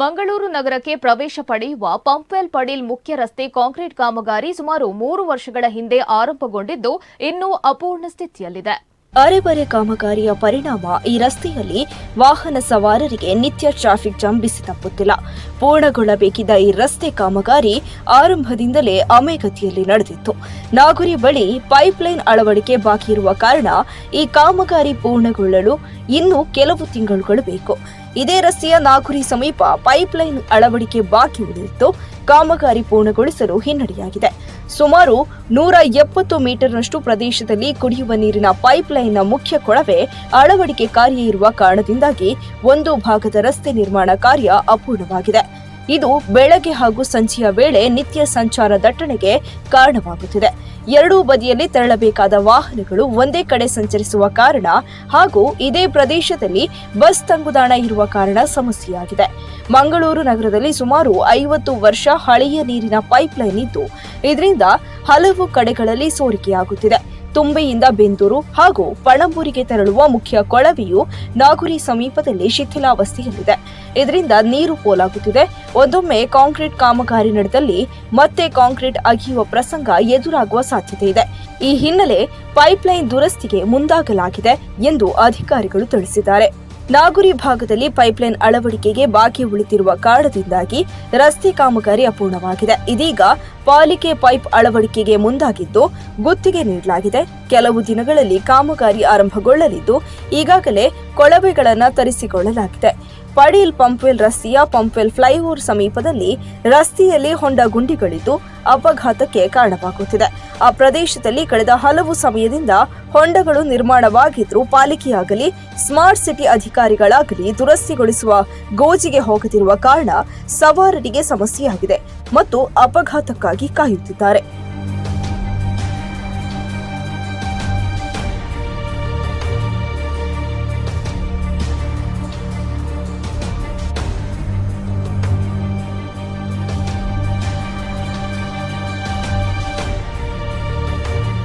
ಮಂಗಳೂರು ನಗರಕ್ಕೆ ಪ್ರವೇಶ ಪಡೆಯುವ ಪಂಪ್ವೆಲ್ ಪಡೀಲ್ ಮುಖ್ಯ ರಸ್ತೆ ಕಾಂಕ್ರೀಟ್ ಕಾಮಗಾರಿ ಸುಮಾರು 3 ವರ್ಷಗಳ ಹಿಂದೆ ಆರಂಭಗೊಂಡಿದ್ದು ಇನ್ನೂ ಅಪೂರ್ಣ ಸ್ಥಿತಿಯಲ್ಲಿದೆ. ಅರೆಬರೆ ಕಾಮಗಾರಿಯ ಪರಿಣಾಮ ಈ ರಸ್ತೆಯಲ್ಲಿ ವಾಹನ ಸವಾರರಿಗೆ ನಿತ್ಯ ಟ್ರಾಫಿಕ್ ಜಾಮ್ ಬಿಸಿ ತಪ್ಪುತ್ತಿಲ್ಲ. ಪೂರ್ಣಗೊಳ್ಳಬೇಕಿದ್ದ ಈ ರಸ್ತೆ ಕಾಮಗಾರಿ ಆರಂಭದಿಂದಲೇ ಅಮೆಗತಿಯಲ್ಲಿ ನಡೆದಿತ್ತು. ನಾಗುರಿ ಬಳಿ ಪೈಪ್ಲೈನ್ ಅಳವಡಿಕೆ ಬಾಕಿ ಇರುವ ಕಾರಣ ಈ ಕಾಮಗಾರಿ ಪೂರ್ಣಗೊಳ್ಳಲು ಇನ್ನೂ ಕೆಲವು ತಿಂಗಳುಗಳು ಬೇಕು. ಇದೇ ರಸ್ತೆಯ ನಾಗುರಿ ಸಮೀಪ ಪೈಪ್ಲೈನ್ ಅಳವಡಿಕೆ ಬಾಕಿ ಉಳಿದಿತ್ತು. ಕಾಮಗಾರಿ ಪೂರ್ಣಗೊಳಿಸಲು ಹಿನ್ನಡೆಯಾಗಿದೆ. ಸುಮಾರು 170 ಮೀಟರ್ನಷ್ಟು ಪ್ರದೇಶದಲ್ಲಿ ಕುಡಿಯುವ ನೀರಿನ ಪೈಪ್ಲೈನ್ನ ಮುಖ್ಯ ಕೊಳವೆ ಅಳವಡಿಕೆ ಕಾರ್ಯ ಇರುವ ಕಾರಣದಿಂದಾಗಿ ಒಂದು ಭಾಗದ ರಸ್ತೆ ನಿರ್ಮಾಣ ಕಾರ್ಯ ಅಪೂರ್ಣವಾಗಿದೆ. ಇದು ಬೆಳಗ್ಗೆ ಹಾಗೂ ಸಂಜೆಯ ವೇಳೆ ನಿತ್ಯ ಸಂಚಾರ ದಟ್ಟಣೆಗೆ ಕಾರಣವಾಗುತ್ತಿದೆ. ಎರಡೂ ಬದಿಯಲ್ಲಿ ತೆರಳಬೇಕಾದ ವಾಹನಗಳು ಒಂದೇ ಕಡೆ ಸಂಚರಿಸುವ ಕಾರಣ ಹಾಗೂ ಇದೇ ಪ್ರದೇಶದಲ್ಲಿ ಬಸ್ ತಂಗುದಾಣ ಇರುವ ಕಾರಣ ಸಮಸ್ಯೆಯಾಗಿದೆ. ಮಂಗಳೂರು ನಗರದಲ್ಲಿ ಸುಮಾರು 50 ವರ್ಷ ಹಳೆಯ ನೀರಿನ ಪೈಪ್ಲೈನ್ ಇದ್ದು ಇದರಿಂದ ಹಲವು ಕಡೆಗಳಲ್ಲಿ ಸೋರಿಕೆಯಾಗುತ್ತಿದೆ. ತುಂಬೆಯಿಂದ ಬೆಂದೂರು ಹಾಗೂ ಪಣಂಬೂರಿಗೆ ತೆರಳುವ ಮುಖ್ಯ ಕೊಳವೆಯು ನಾಗುರಿ ಸಮೀಪದಲ್ಲಿ ಶಿಥಿಲಾವಸ್ಥೆಯಲ್ಲಿದೆ. ಇದರಿಂದ ನೀರು ಪೋಲಾಗುತ್ತಿದೆ. ಒಂದೊಮ್ಮೆ ಕಾಂಕ್ರೀಟ್ ಕಾಮಗಾರಿ ನಡೆದಲ್ಲಿ ಮತ್ತೆ ಕಾಂಕ್ರೀಟ್ ಅಗೆಯುವ ಪ್ರಸಂಗ ಎದುರಾಗುವ ಸಾಧ್ಯತೆ ಇದೆ. ಈ ಹಿನ್ನೆಲೆ ಪೈಪ್ಲೈನ್ ದುರಸ್ತಿಗೆ ಮುಂದಾಗಲಾಗಿದೆ ಎಂದು ಅಧಿಕಾರಿಗಳು ತಿಳಿಸಿದ್ದಾರೆ. ನಾಗುರಿ ಭಾಗದಲ್ಲಿ ಪೈಪ್ಲೈನ್ ಅಳವಡಿಕೆಗೆ ಬಾಕಿ ಉಳಿದಿರುವ ಕಾರಣದಿಂದಾಗಿ ರಸ್ತೆ ಕಾಮಗಾರಿ ಅಪೂರ್ಣವಾಗಿದೆ. ಇದೀಗ ಪಾಲಿಕೆ ಪೈಪ್ ಅಳವಡಿಕೆಗೆ ಮುಂದಾಗಿದ್ದು ಗುತ್ತಿಗೆ ನೀಡಲಾಗಿದೆ. ಕೆಲವು ದಿನಗಳಲ್ಲಿ ಕಾಮಗಾರಿ ಆರಂಭಗೊಳ್ಳಲಿದ್ದು ಈಗಾಗಲೇ ಕೊಳವೆಗಳನ್ನು ತರಿಸಿಕೊಳ್ಳಲಾಗಿದೆ. ಪಡೀಲ್ ಪಂಪ್ವೆಲ್ ರಸ್ತೆಯ ಪಂಪ್ವೆಲ್ ಫ್ಲೈಓವರ್ ಸಮೀಪದಲ್ಲಿ ರಸ್ತೆಯಲ್ಲಿ ಹೊಂಡ ಗುಂಡಿಗಳಿದ್ದು ಅಪಘಾತಕ್ಕೆ ಕಾರಣವಾಗುತ್ತಿದೆ. ಆ ಪ್ರದೇಶದಲ್ಲಿ ಕಳೆದ ಹಲವು ಸಮಯದಿಂದ ಹೊಂಡಗಳು ನಿರ್ಮಾಣವಾಗಿದ್ರೂ ಪಾಲಿಕೆಯಾಗಲಿ ಸ್ಮಾರ್ಟ್ ಸಿಟಿ ಅಧಿಕಾರಿಗಳಾಗಲಿ ದುರಸ್ತಿಗೊಳಿಸುವ ಗೋಜಿಗೆ ಹೋಗದಿರುವ ಕಾರಣ ಸವಾರರಿಗೆ ಸಮಸ್ಯೆಯಾಗಿದೆ ಮತ್ತು ಅಪಘಾತಕ್ಕಾಗಿ ಕಾಯುತ್ತಿದ್ದಾರೆ.